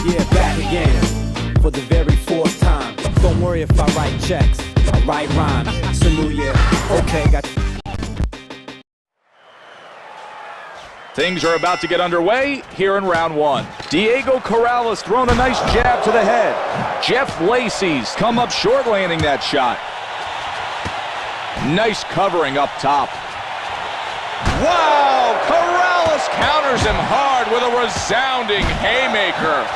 Yeah, back again for the very fourth time. Don't worry if I write checks, I write rhymes. It's a new year. Okay, got. Things are about to get underway here in round one. Diego Corrales throwing a nice jab to the head. Jeff Lacy's come up short landing that shot. Nice covering up top. Wow! Corrales counters him hard with a resounding haymaker.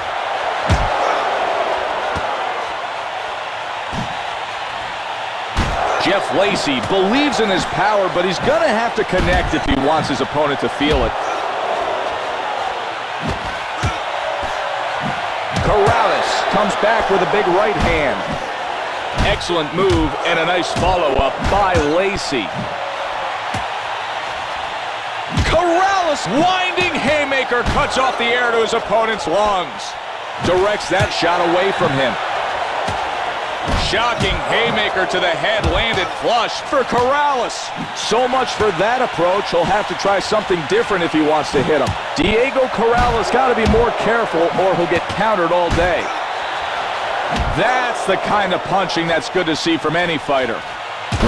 Jeff Lacy believes in his power, but he's going to have to connect if he wants his opponent to feel it. Corrales comes back with a big right hand. Excellent move and a nice follow-up by Lacy. Corrales winding haymaker cuts off the air to his opponent's lungs. Directs that shot away from him. Shocking haymaker to the head, landed flush for Corrales. So much for that approach. He'll have to try something different if he wants to hit him. Diego Corrales got to be more careful or he'll get countered all day. That's the kind of punching that's good to see from any fighter.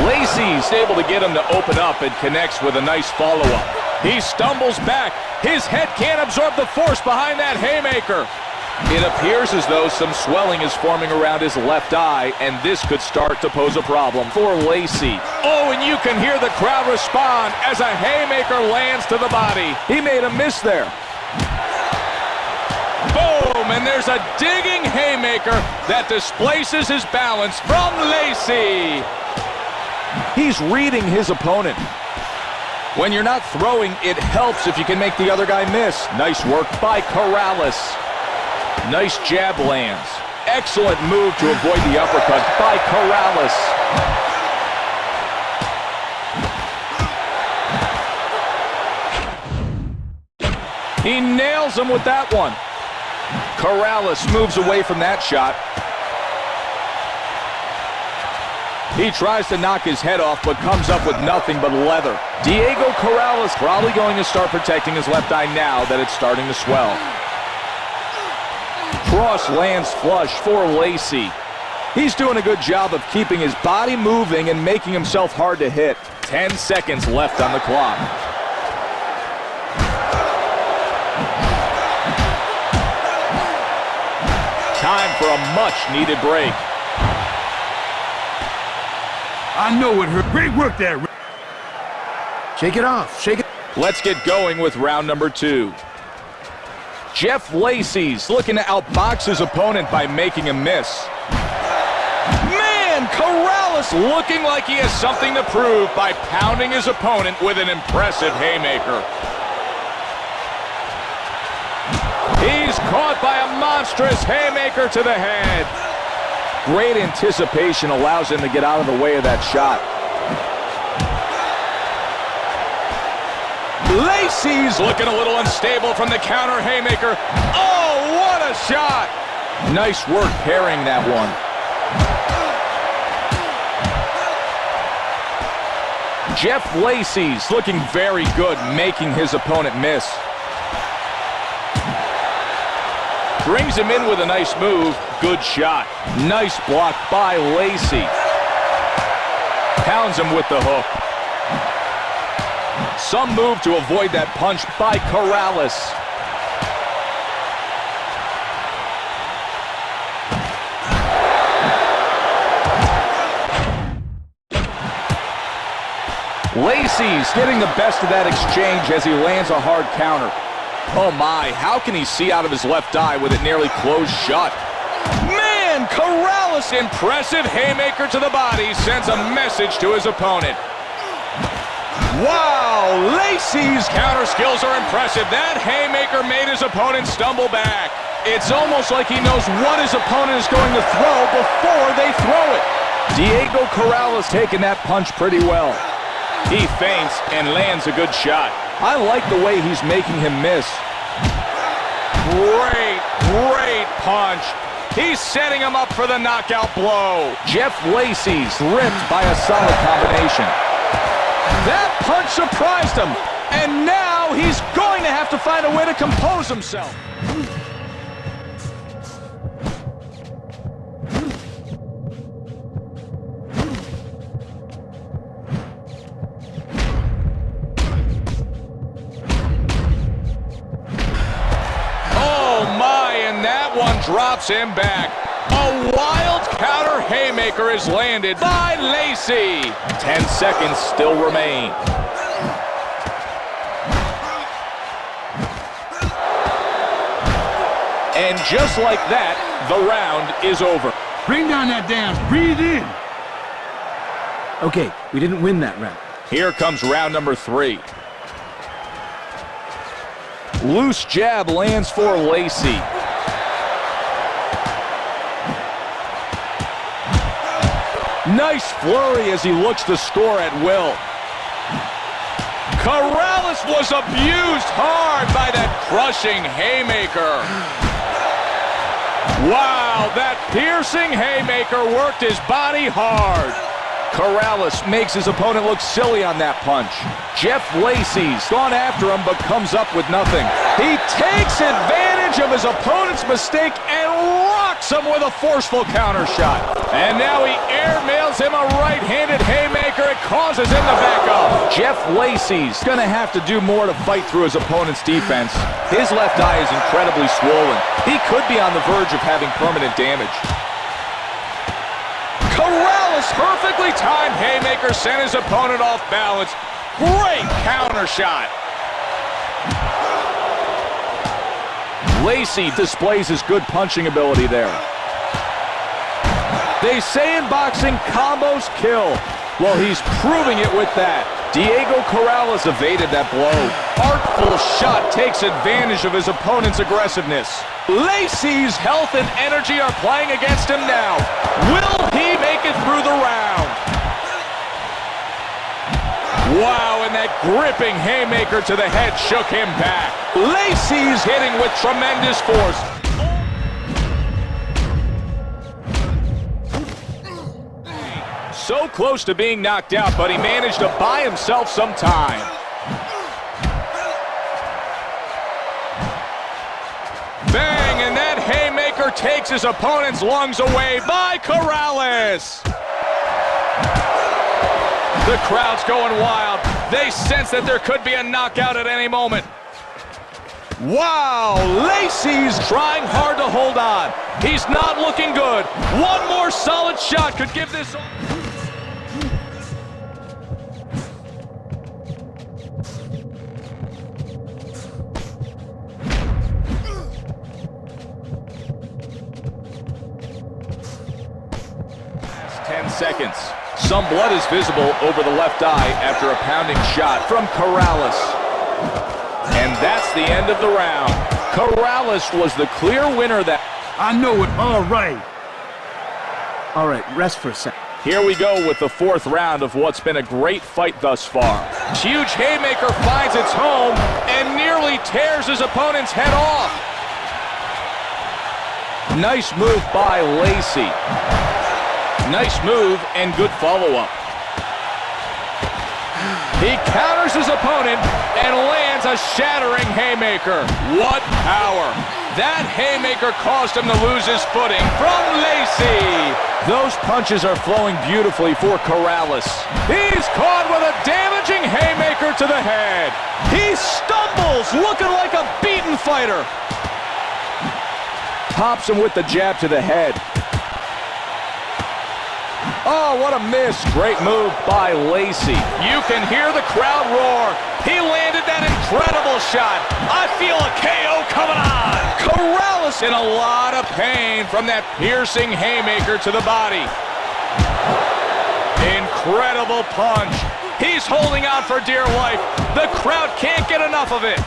Lacy's able to get him to open up and connects with a nice follow-up. He stumbles back. His head can't absorb the force behind that haymaker. It appears as though some swelling is forming around his left eye, and this could start to pose a problem for Lacy. Oh, and you can hear the crowd respond as a haymaker lands to the body. He made a miss there. Boom, and there's a digging haymaker that displaces his balance from Lacy. He's reading his opponent. When you're not throwing, it helps if you can make the other guy miss. Nice work by Corrales. Nice jab lands. Excellent move to avoid the uppercut by Corrales. He nails him with that one. Corrales moves away from that shot. He tries to knock his head off, but comes up with nothing but leather. Diego Corrales probably going to start protecting his left eye now that it's starting to swell. Cross lands flush for Lacy. He's doing a good job of keeping his body moving and making himself hard to hit. 10 seconds left on the clock. Time for a much-needed break. I know it hurt. Great work there. Shake it off. Shake it. Let's get going with round number two. Jeff Lacy's looking to outbox his opponent by making him miss. Man, Corrales looking like he has something to prove by pounding his opponent with an impressive haymaker. He's caught by a monstrous haymaker to the head. Great anticipation allows him to get out of the way of that shot. Lacy's looking a little unstable from the counter haymaker. Oh, what a shot! Nice work parrying that one. Jeff Lacy's looking very good, making his opponent miss. Brings him in with a nice move. Good shot. Nice block by Lacy. Pounds him with the hook. Some move to avoid that punch by Corrales. Lacy's getting the best of that exchange as he lands a hard counter. Oh my, how can he see out of his left eye with it nearly closed shut? Man, Corrales, impressive haymaker to the body, sends a message to his opponent. Wow, Lacy's counter skills are impressive. That haymaker made his opponent stumble back. It's almost like he knows what his opponent is going to throw before they throw it. Diego Corrales taking that punch pretty well. He feints and lands a good shot. I like the way he's making him miss. Great punch. He's setting him up for the knockout blow. Jeff Lacy's ripped by a solid combination. That punch surprised him, and now he's going to have to find a way to compose himself. drops him back. A wild counter haymaker is landed by Lacy. 10 seconds still remain. And just like that, the round is over. Bring down that dance. Breathe in. Okay, we didn't win that round. Here comes round number 3. Loose jab lands for Lacy. Nice flurry as he looks to score at will. Corrales was abused hard by that crushing haymaker. Wow, that piercing haymaker worked his body hard. Corrales makes his opponent look silly on that punch. Jeff Lacy's gone after him but comes up with nothing. He takes advantage of his opponent's mistake and rocks him with a forceful counter shot. And now he airmails him a right-handed haymaker. It causes him to back up. Jeff Lacy's gonna have to do more to fight through his opponent's defense. His left eye is incredibly swollen. He could be on the verge of having permanent damage. Corrales' perfectly timed haymaker sent his opponent off balance. Great counter shot. Lacy displays his good punching ability there. They say in boxing, combos kill. Well, he's proving it with that. Diego Corrales evaded that blow. Artful shot takes advantage of his opponent's aggressiveness. Lacy's health and energy are playing against him now. Will he make it through the round? Wow, and that gripping haymaker to the head shook him back. Lacy's hitting with tremendous force. So close to being knocked out, but he managed to buy himself some time. Bang, and that haymaker takes his opponent's lungs away by Corrales. The crowd's going wild. They sense that there could be a knockout at any moment. Wow, Lacy's trying hard to hold on. He's not looking good. One more solid shot could give this... Last 10 seconds. Some blood is visible over the left eye after a pounding shot from Corrales. And that's the end of the round. Corrales was the clear winner that... I know it. All right. All right, rest for a sec. Here we go with the 4th round of what's been a great fight thus far. Huge haymaker finds its home and nearly tears his opponent's head off. Nice move by Lacy. Nice move and good follow-up. He counters his opponent and lands a shattering haymaker. What power! That haymaker caused him to lose his footing from Lacy. Those punches are flowing beautifully for Corrales. He's caught with a damaging haymaker to the head. He stumbles, looking like a beaten fighter. Pops him with the jab to the head. Oh, what a miss. Great move by Lacy. You can hear the crowd roar. He landed that incredible shot. I feel a KO coming on. Corrales in a lot of pain from that piercing haymaker to the body. Incredible punch. He's holding on for dear life. The crowd can't get enough of it.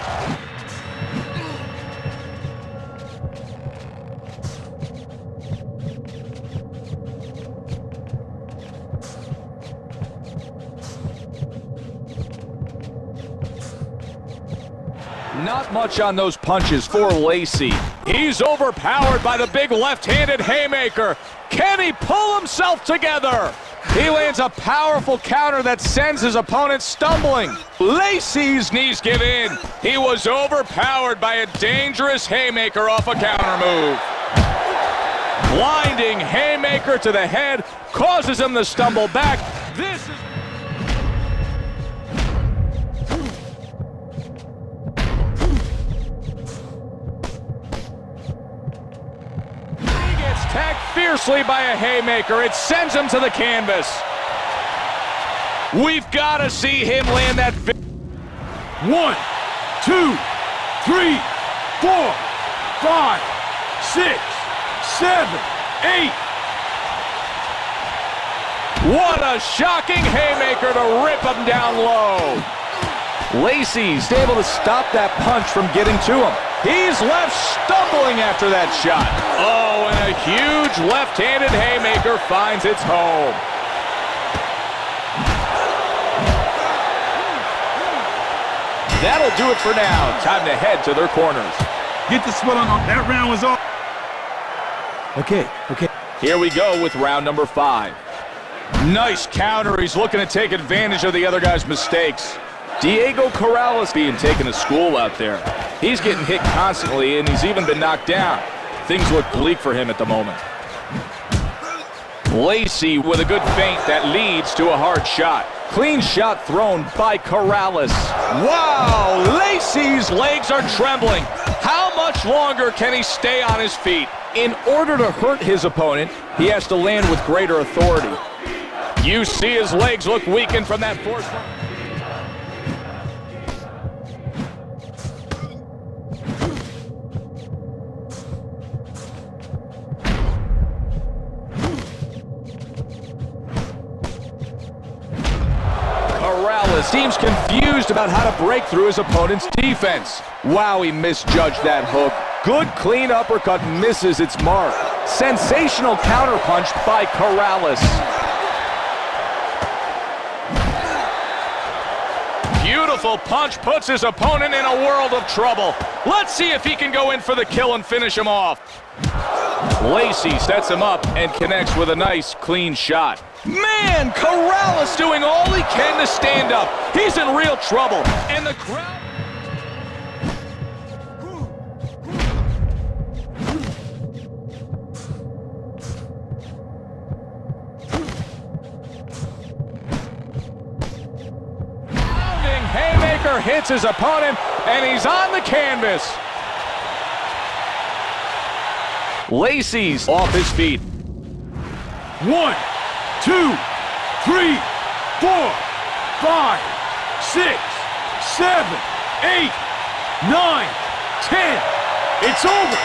Not much on those punches for Lacy. He's overpowered by the big left-handed haymaker. Can he pull himself together? He lands a powerful counter that sends his opponent stumbling. Lacy's knees give in. He was overpowered by a dangerous haymaker off a counter move. Blinding haymaker to the head causes him to stumble back. This is... attacked fiercely by a haymaker. It sends him to the canvas. We've got to see him land that. 1, 2, 3, 4, 5, 6, 7, 8. What a shocking haymaker to rip him down low. Lacy's able to stop that punch from getting to him. He's left stumbling after that shot. Oh, and a huge left-handed haymaker finds its home. That'll do it for now. Time to head to their corners. Get the sweat on. That round was off. Okay. Here we go with round number 5. Nice counter. He's looking to take advantage of the other guy's mistakes. Diego Corrales being taken to school out there. He's getting hit constantly, and he's even been knocked down. Things look bleak for him at the moment. Lacy with a good feint that leads to a hard shot. Clean shot thrown by Corrales. Wow, Lacy's legs are trembling. How much longer can he stay on his feet? In order to hurt his opponent, he has to land with greater authority. You see his legs look weakened from that force. Corrales seems confused about how to break through his opponent's defense. Wow, he misjudged that hook. Good clean uppercut misses its mark. Sensational counterpunch by Corrales. Beautiful punch puts his opponent in a world of trouble. Let's see if he can go in for the kill and finish him off. Lacy sets him up and connects with a nice, clean shot. Man, Corrales doing all he can to stand up. He's in real trouble, and the crowd... Haymaker hits his opponent, and he's on the canvas. Lacy's off his feet. 1, 2, 3, 4, 5, 6, 7, 8, 9, 10. It's over.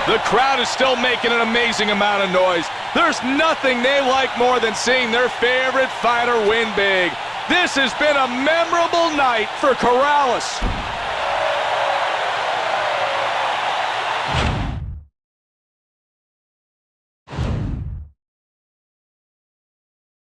The crowd is still making an amazing amount of noise. There's nothing they like more than seeing their favorite fighter win big. This has been a memorable night for Corrales.